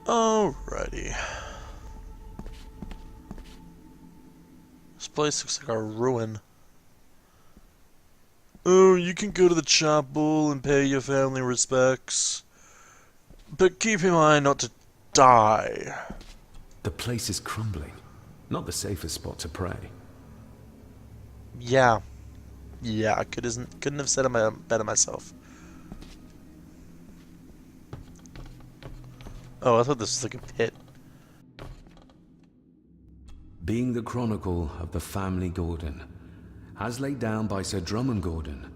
Alrighty. This place looks like a ruin. Oh, you can go to the chapel and pay your family respects. But keep in mind not to die. The place is crumbling. Not the safest spot to pray. Yeah. Yeah, I couldn't have said it better myself. Oh, I thought this was like a pit. Being the chronicle of the family Gordon, as laid down by Sir Drummond Gordon,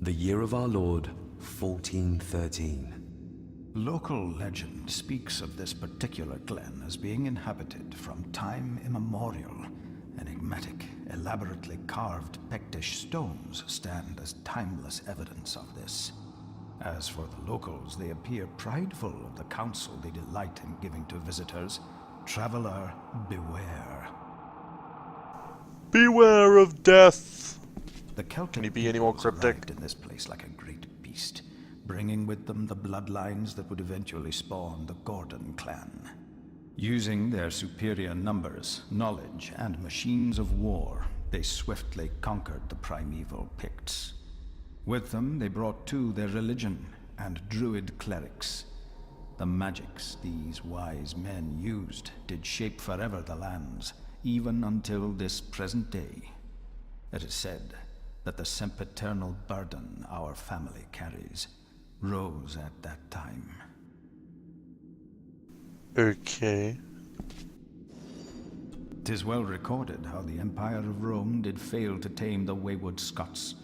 the year of our Lord, 1413. Local legend speaks of this particular glen as being inhabited from time immemorial. Enigmatic, elaborately carved Pictish stones stand as timeless evidence of this. As for the locals, they appear prideful of the counsel they delight in giving to visitors. Traveler, beware. Beware of death! The Celtic Can he be any more peoples cryptic? arrived in this place like a great beast, bringing with them the bloodlines that would eventually spawn the Gordon clan. Using their superior numbers, knowledge, and machines of war, they swiftly conquered the primeval Picts. With them, they brought too their religion and druid clerics. The magics these wise men used did shape forever the lands, even until this present day. It is said that the sempiternal burden our family carries rose at that time. Okay. 'Tis well recorded how the Empire of Rome did fail to tame the wayward Scots,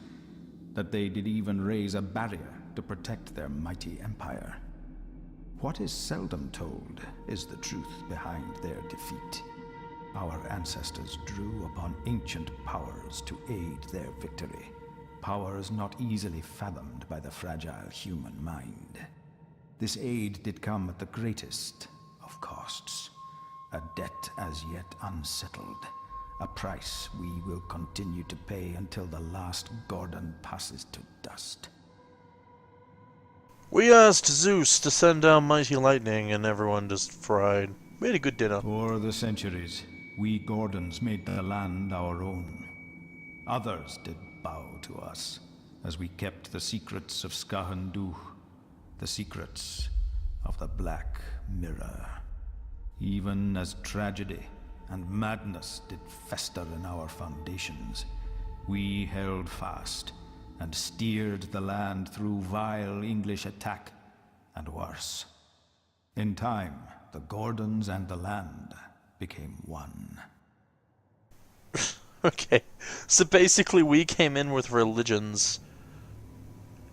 that they did even raise a barrier to protect their mighty empire. What is seldom told is the truth behind their defeat. Our ancestors drew upon ancient powers to aid their victory, powers not easily fathomed by the fragile human mind. This aid did come at the greatest of costs, a debt as yet unsettled, a price we will continue to pay until the last Gordon passes to dust. We asked Zeus to send down mighty lightning and everyone just fried. We had a good dinner. For the centuries, we Gordons made the land our own. Others did bow to us, as we kept the secrets of Skahandu, the secrets of the Black Mirror. Even as tragedy and madness did fester in our foundations, we held fast and steered the land through vile English attack and worse. In time, the Gordons and the land became one. Okay, so basically we came in with religions,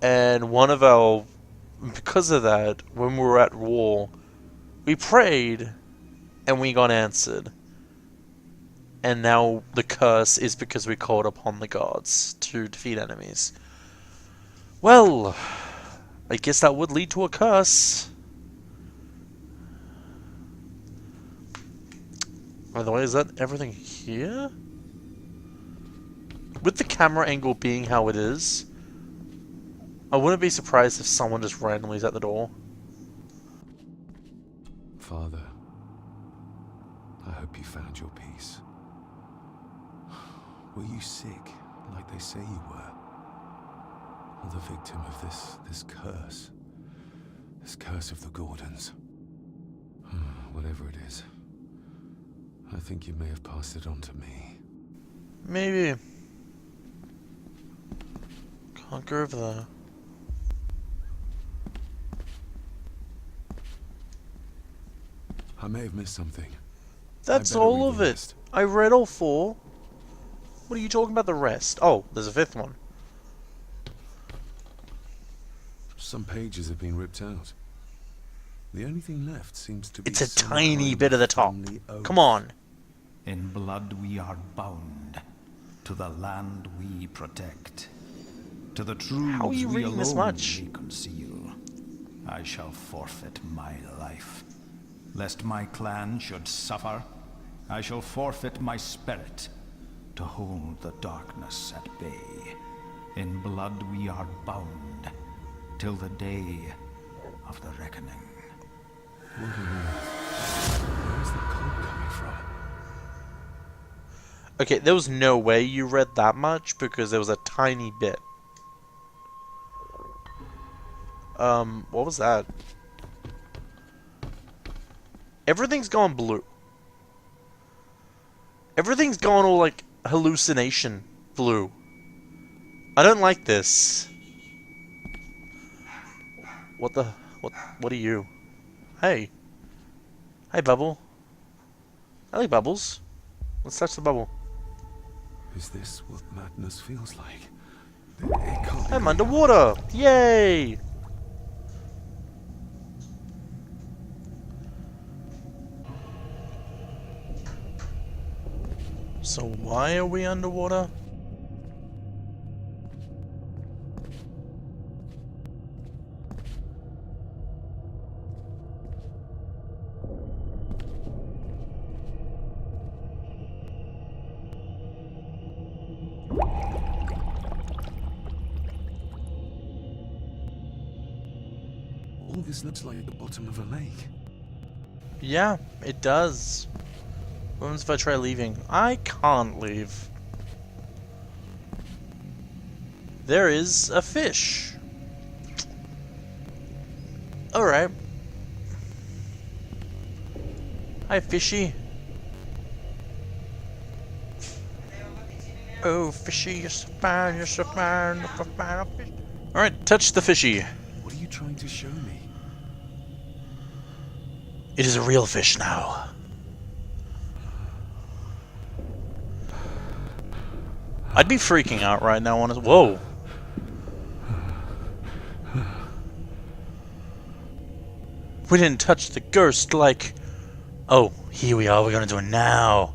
and because of that, when we were at war, we prayed, and we got answered. And now the curse is because we called upon the gods to defeat enemies. Well, I guess that would lead to a curse. By the way, is that everything here? With the camera angle being how it is, I wouldn't be surprised if someone just randomly is at the door. Father, I hope you found your peace. Were you sick, like they say you were? Or the victim of this curse? This curse of the Gordons? Whatever it is, I think you may have passed it on to me. Maybe. Can't go over there. I may have missed something. That's I better all read of the it. rest. I read all 4. What are you talking about the rest? Oh, there's a 5th one. Some pages have been ripped out. The only thing left seems to be It's a some tiny kind bit of the top. family oath. Come on. In blood we are bound to the land we protect, to the truths How are you we reading this alone much? may conceal. I shall forfeit my life. Lest my clan should suffer, I shall forfeit my spirit to hold the darkness at bay. In blood we are bound till the day of the reckoning. What on Okay, there was no way you read that much because there was a tiny bit. What was that? Everything's gone blue. Everything's gone all like hallucination blue. I don't like this. What are you? Hey. Hey, Bubble. I like bubbles. Let's touch the bubble. Is this what madness feels like? It can't be I'm real. underwater! Yay! So why are we underwater? All this looks like the bottom of a lake. Yeah, it does. What happens if I try leaving? I can't leave. There is a fish. Alright. Hi, fishy. Oh, fishy, you're so fine, you're so fine, you're so fine. Alright, touch the fishy. What are you trying to show me? It is a real fish now. I'd be freaking out right now, honestly. Whoa. We didn't touch the ghost like... Oh, here we are, we're gonna do it now.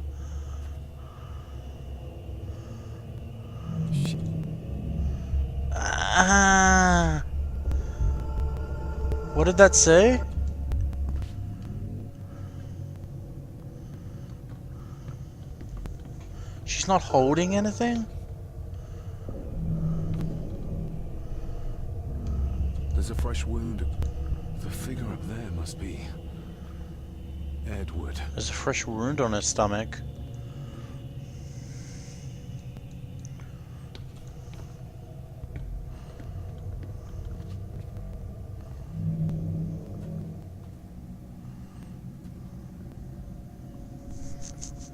Ah. What did that say? She's not holding anything? There's a fresh wound. The figure up there must be Edward. There's a fresh wound on his stomach.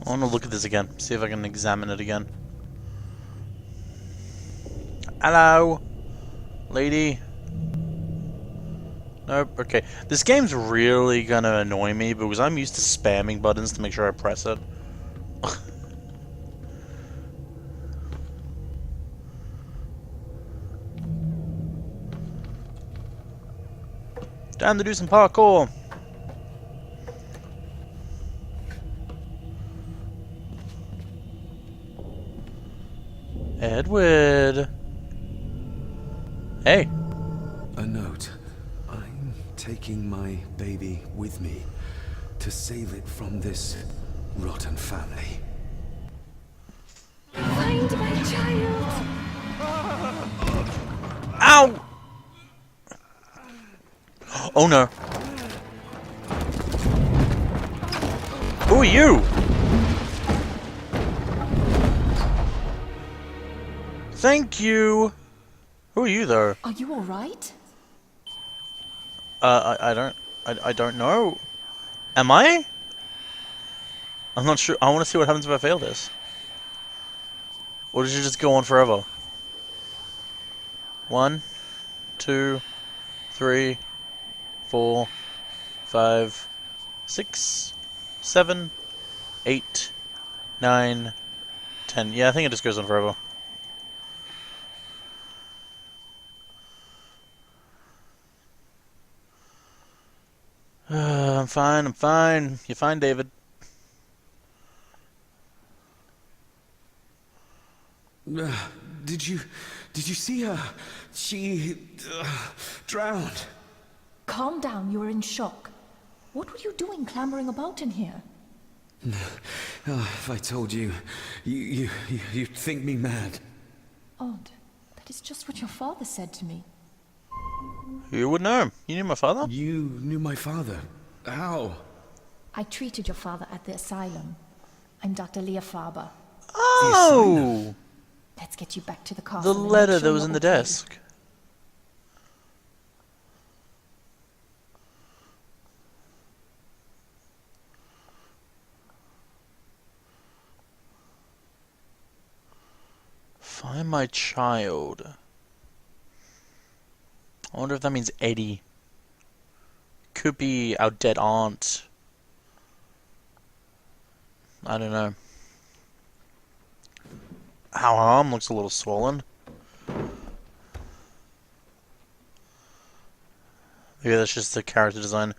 I want to look at this again, see if I can examine it again. Hello, lady. Nope, okay. This game's really gonna annoy me because I'm used to spamming buttons to make sure I press it. Time to do some parkour. Edward. Hey. A note. I'm taking my baby with me to save it from this rotten family. Find my child! Ow! Oh no. Who are you? Thank you. Who are you though? Are you alright? I don't know. Am I? I'm not sure. I want to see what happens if I fail this. Or does it just go on forever? 1, 2, 3, 4, 5, 6, 7, 8, 9, 10. Yeah, I think it just goes on forever. I'm fine, I'm fine. You're fine, David. Did you see her? She drowned. Calm down, you are in shock. What were you doing clambering about in here? If I told you, you'd think me mad. Odd. That is just what your father said to me. Who would know? You knew my father? You knew my father. How? I treated your father at the asylum. I'm Dr. Leah Faber. Oh! Let's get you back to the castle. The and make letter sure that was you're in the okay. desk. Find my child. I wonder if that means Eddie. Could be our dead aunt. I don't know. Our arm looks a little swollen. Maybe that's just the character design.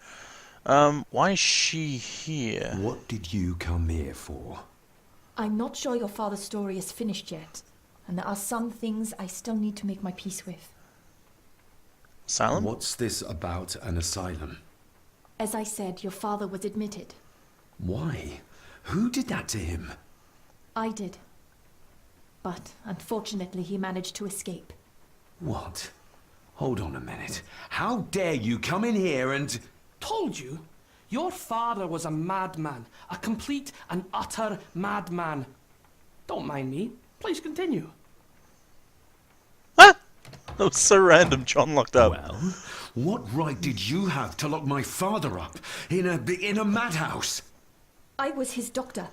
Why is she here? What did you come here for? I'm not sure your father's story is finished yet, and there are some things I still need to make my peace with. Asylum? What's this about an asylum? As I said, your father was admitted. Why? Who did that to him? I did. But unfortunately, he managed to escape. What? Hold on a minute. How dare you come in here and... Told you? Your father was a madman. A complete and utter madman. Don't mind me. Please continue. Ah! That was so random. John locked up. Well, what right did you have to lock my father up in a madhouse? I was his doctor.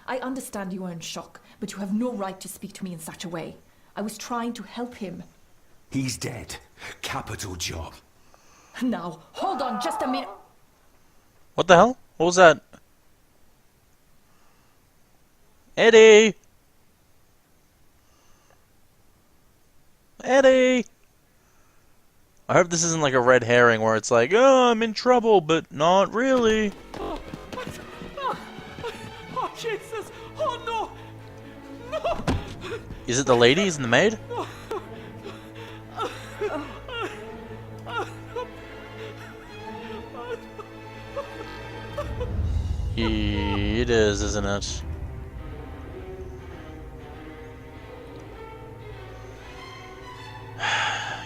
I understand you are in shock, but you have no right to speak to me in such a way. I was trying to help him. He's dead. Capital job. Now, hold on just a minute. What the hell? What was that? Eddie! Eddie! I hope this isn't like a red herring where it's like, oh, I'm in trouble, but not really. Oh, Jesus! Oh, no! No! Is it the ladies and the maid? It is, isn't it?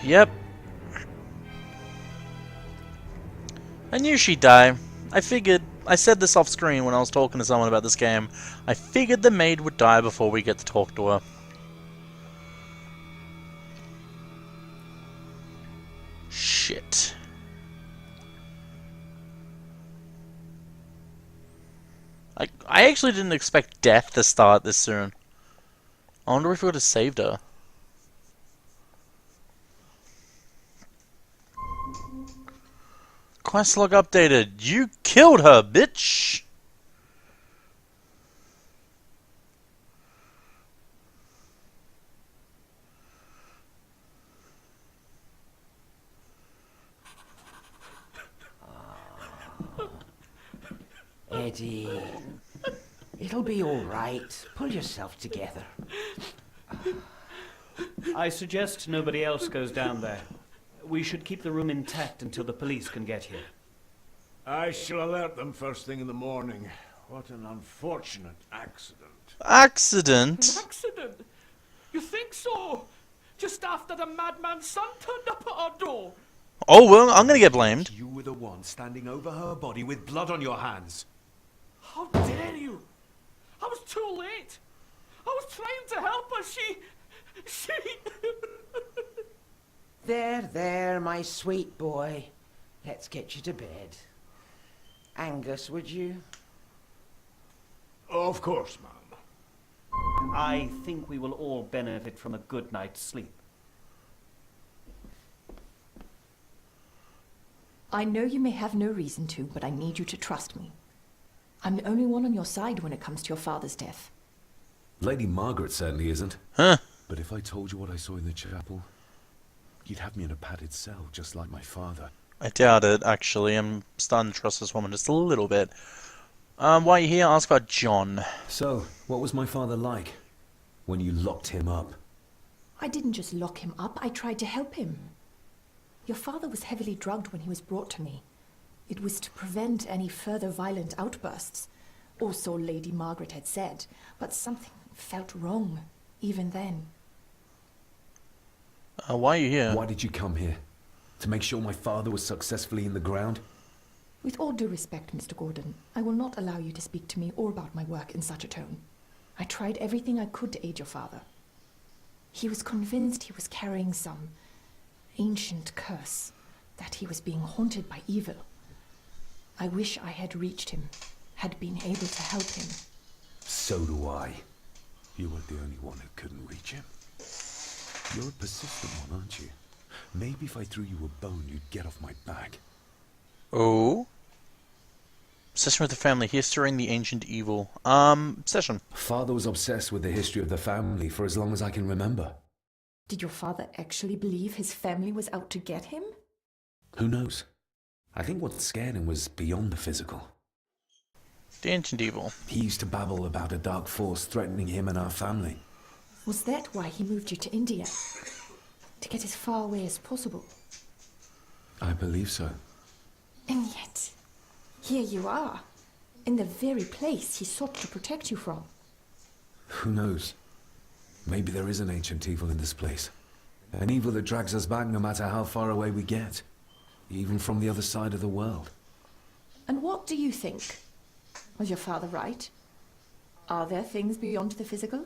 Yep. I knew she'd die. I figured, I said this off screen when I was talking to someone about this game. I figured the maid would die before we get to talk to her. Shit. I actually didn't expect death to start this soon. I wonder if we would have saved her. Quest log updated. You killed her, bitch! Eddie, it'll be all right. Pull yourself together. I suggest nobody else goes down there. We should keep the room intact until the police can get here. I shall alert them first thing in the morning. What an unfortunate accident. Accident? An accident? You think so? Just after the madman's son turned up at our door. Oh, well, I'm gonna get blamed. You were the one standing over her body with blood on your hands. How dare you? I was too late. I was trying to help her. She... There, my sweet boy. Let's get you to bed. Angus, would you? Of course, ma'am. I think we will all benefit from a good night's sleep. I know you may have no reason to, but I need you to trust me. I'm the only one on your side when it comes to your father's death. Lady Margaret certainly isn't. Huh? But if I told you what I saw in the chapel, you'd have me in a padded cell, just like my father. I doubt it, actually. I'm starting to trust this woman just a little bit. While you're here, ask about John. So, what was my father like when you locked him up? I didn't just lock him up, I tried to help him. Your father was heavily drugged when he was brought to me. It was to prevent any further violent outbursts, or so Lady Margaret had said, but something felt wrong, even then. Why are you here? Why did you come here? To make sure my father was successfully in the ground? With all due respect, Mr. Gordon, I will not allow you to speak to me or about my work in such a tone. I tried everything I could to aid your father. He was convinced he was carrying some ancient curse, that he was being haunted by evil. I wish I had reached him, had been able to help him. So do I. You weren't the only one who couldn't reach him. You're a persistent one, aren't you? Maybe if I threw you a bone, you'd get off my back. Oh? Obsession with the family history and the ancient evil. Obsession. Father was obsessed with the history of the family for as long as I can remember. Did your father actually believe his family was out to get him? Who knows? I think what scared him was beyond the physical. The ancient evil. He used to babble about a dark force threatening him and our family. Was that why he moved you to India? To get as far away as possible? I believe so. And yet, here you are, in the very place he sought to protect you from. Who knows? Maybe there is an ancient evil in this place. An evil that drags us back no matter how far away we get. Even from the other side of the world. And what do you think? Was your father right? Are there things beyond the physical?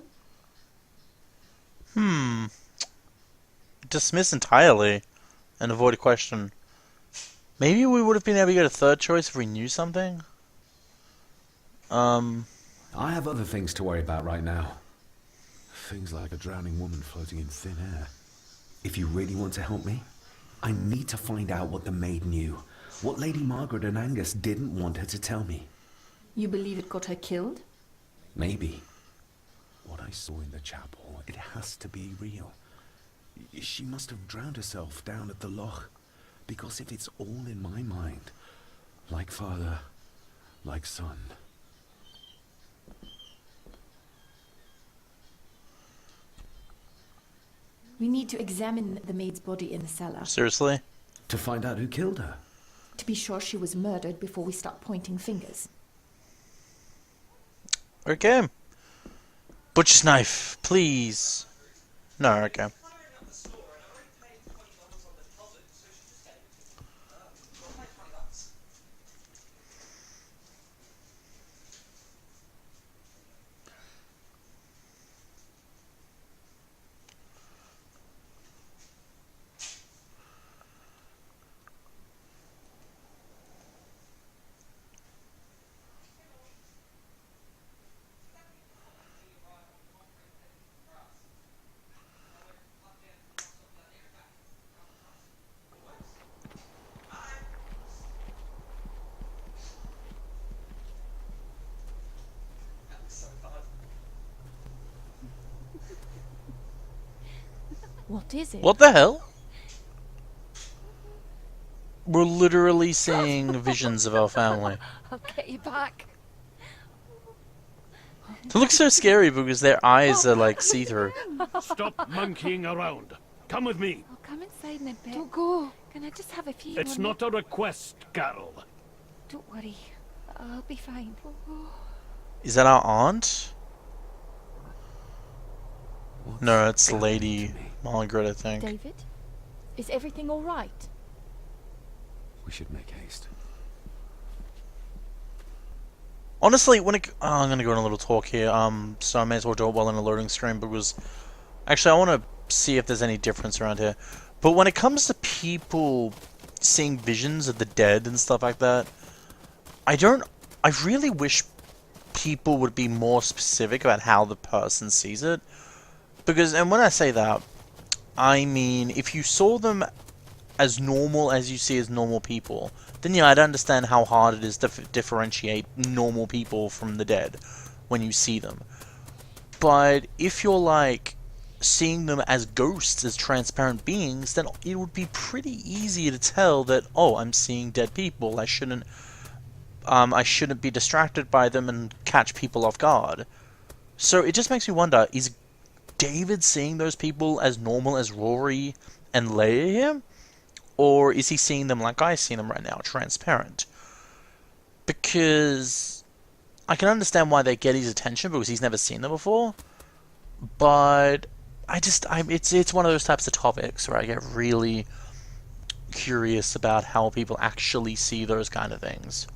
Dismiss entirely and avoid a question. Maybe we would have been able to get a third choice if we knew something? I have other things to worry about right now. Things like a drowning woman floating in thin air. If you really want to help me, I need to find out what the maid knew. What Lady Margaret and Angus didn't want her to tell me. You believe it got her killed? Maybe. What I saw in the chapel, it has to be real. She must have drowned herself down at the loch. Because if it's all in my mind, like father, like son. We need to examine the maid's body in the cellar. Seriously? To find out who killed her. To be sure she was murdered before we start pointing fingers. Okay. Butcher's knife, please. No, okay. What is it? What the hell? We're literally seeing visions of our family. I'll get you back. It looks so scary because their eyes are like see-through. Stop monkeying around. Come with me. I'll come inside in a bit. Don't go. Can I just have a few It's more not a request, Carol. Don't worry. I'll be fine. Is that our aunt? What's No, it's happened Lady to me? Margaret, I think. David? Is everything all right? We should make haste. Honestly, when it... Oh, I'm gonna go on a little talk here, so I may as well do it while in a loading screen, because... Actually, I want to see if there's any difference around here. But when it comes to people seeing visions of the dead and stuff like that, I really wish people would be more specific about how the person sees it. Because, and when I say that, I mean, if you saw them as normal as you see as normal people, then yeah, I'd understand how hard it is to differentiate normal people from the dead when you see them. But if you're like seeing them as ghosts, as transparent beings, then it would be pretty easy to tell that, oh, I'm seeing dead people. I shouldn't be distracted by them and catch people off guard. So it just makes me wonder, is David seeing those people as normal as Rory and Leia here? Or is he seeing them like I see them right now, transparent? Because I can understand why they get his attention, because he's never seen them before. But it's one of those types of topics where I get really curious about how people actually see those kind of things.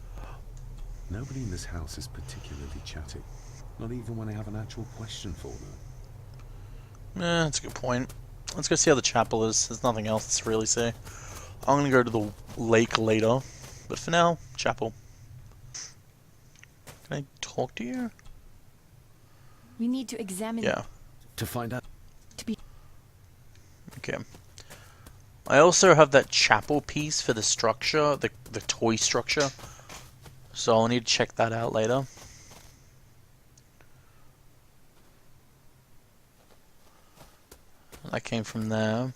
Nobody in this house is particularly chatty. Not even when I have an actual question for them. That's a good point. Let's go see how the chapel is. There's nothing else to really say. I'm gonna go to the lake later, but for now, chapel. Can I talk to you? We need to examine. Yeah. To find out. To be. Okay. I also have that chapel piece for the structure, the toy structure. So I'll need to check that out later. That came from there.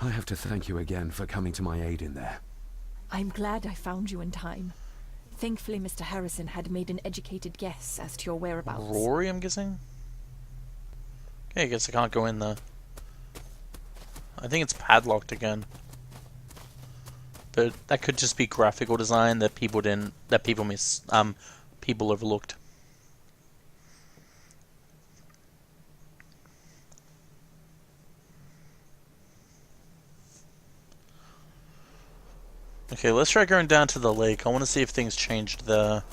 I have to thank you again for coming to my aid in there. I'm glad I found you in time. Thankfully, Mr. Harrison had made an educated guess as to your whereabouts. Rory, I'm guessing? Okay, I guess I can't go in there. I think it's padlocked again. But that could just be graphical design that people people overlooked. Okay, let's try going down to the lake. I want to see if things changed there.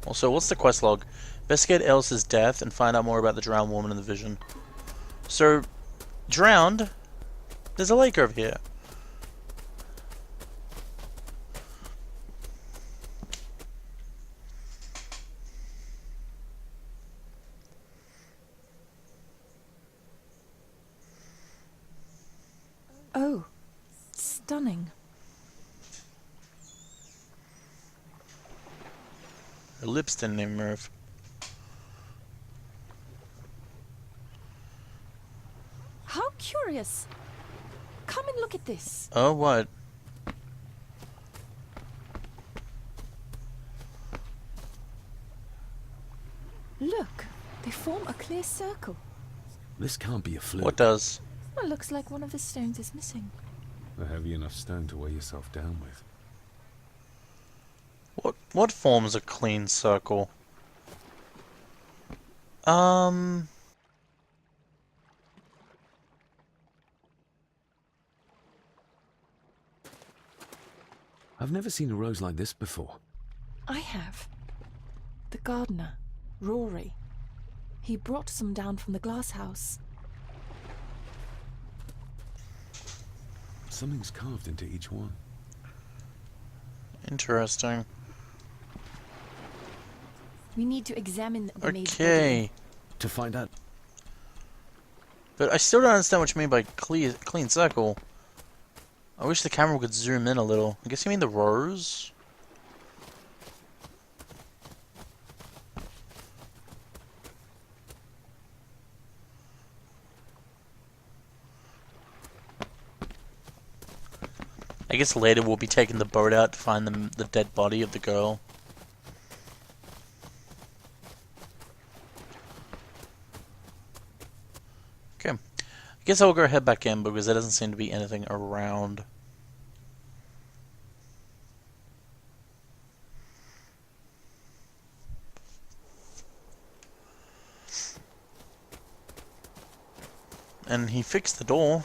Also, what's the quest log? Investigate Elsa's death and find out more about the drowned woman in the vision. So, drowned? There's a lake over here. Oh, stunning. Her lips didn't even move. How curious. Come and look at this. Oh, what? Look, they form a clear circle. This can't be a fluke. What does? Well, looks like one of the stones is missing. A heavy enough stone to weigh yourself down with. What forms a clean circle? I've never seen a rose like this before. I have. The gardener, Rory. He brought some down from the glass house. Something's carved into each one. Interesting. We need to examine the maid's body. Okay. To find out. But I still don't understand what you mean by clean circle. I wish the camera could zoom in a little. I guess you mean the rose? I guess later we'll be taking the boat out to find the dead body of the girl. Okay. I guess I'll go head back in because there doesn't seem to be anything around. And he fixed the door.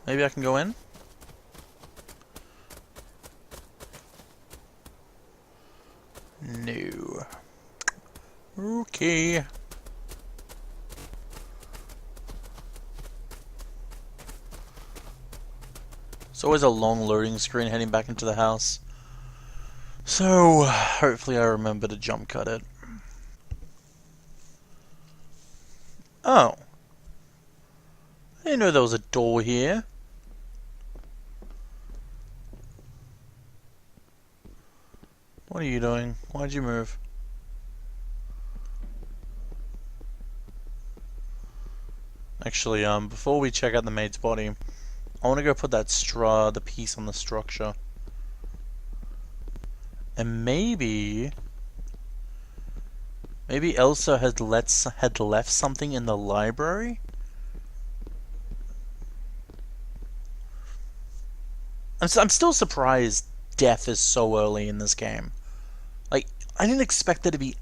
Maybe I can go in? No. Okay. It's always a long loading screen heading back into the house. So, hopefully I remember to jump cut it. Oh. I didn't know there was a door here. What are you doing? Why'd you move? Actually, before we check out the maid's body, I want to go put that the piece on the structure. And maybe Elsa had left something in the library? I'm still surprised death is so early in this game. Like, I didn't expect there to be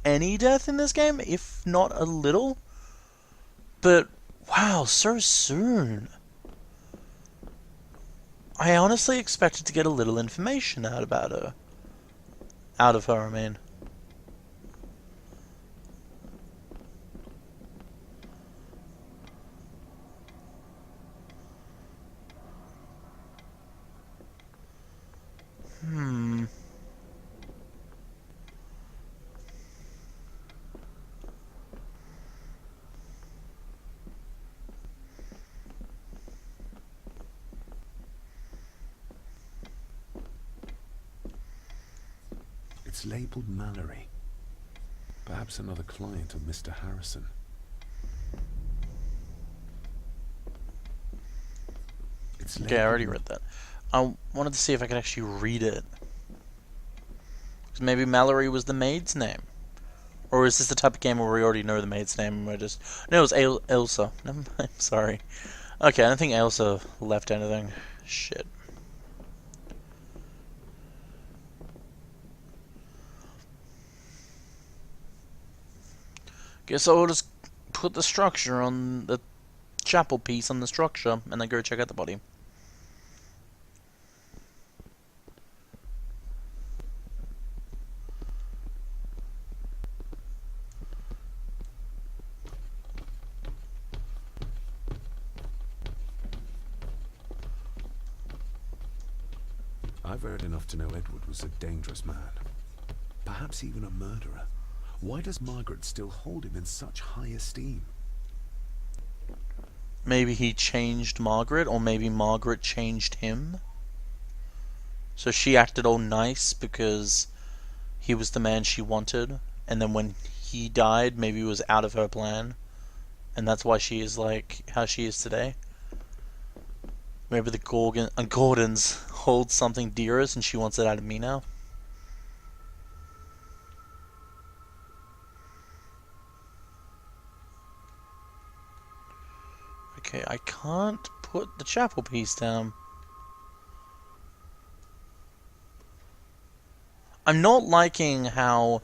any death in this game, if not a little. But, wow, so soon. I honestly expected to get a little information out about her. Out of her, I mean. It's labeled Mallory. Perhaps another client of Mr. Harrison. It's Okay, I already read that. I wanted to see if I could actually read it. Because maybe Mallory was the maid's name. Or is this the type of game where we already know the maid's name and we're just... No, it was Elsa. Never mind, sorry. Okay, I don't think Elsa left anything. Shit. Guess I'll just put the structure on the chapel piece on the structure and then go check out the body. I've heard enough to know Edward was a dangerous man. Perhaps even a murderer. Why does Margaret still hold him in such high esteem? Maybe he changed Margaret, or maybe Margaret changed him. So she acted all nice because he was the man she wanted, and then when he died, maybe it was out of her plan, and that's why she is like how she is today. Maybe the Gordons hold something dearest, and she wants it out of me now. Okay, I can't put the chapel piece down. I'm not liking how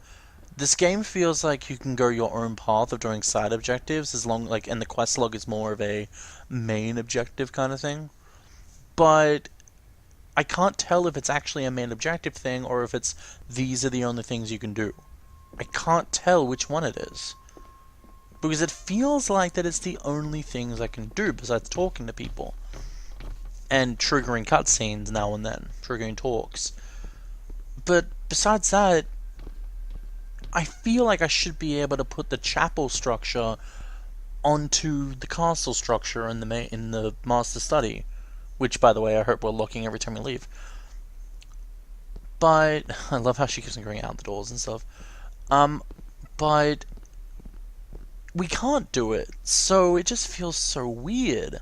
this game feels like you can go your own path of doing side objectives as long and the quest log is more of a main objective kind of thing. But I can't tell if it's actually a main objective thing or if it's these are the only things you can do. I can't tell which one it is. Because it feels like that it's the only things I can do besides talking to people. And triggering cutscenes now and then. Triggering talks. But besides that, I feel like I should be able to put the chapel structure onto the castle structure in the master study. Which, by the way, I hope we're locking every time we leave. But I love how she keeps on going out the doors and stuff. But we can't do it, so it just feels so weird.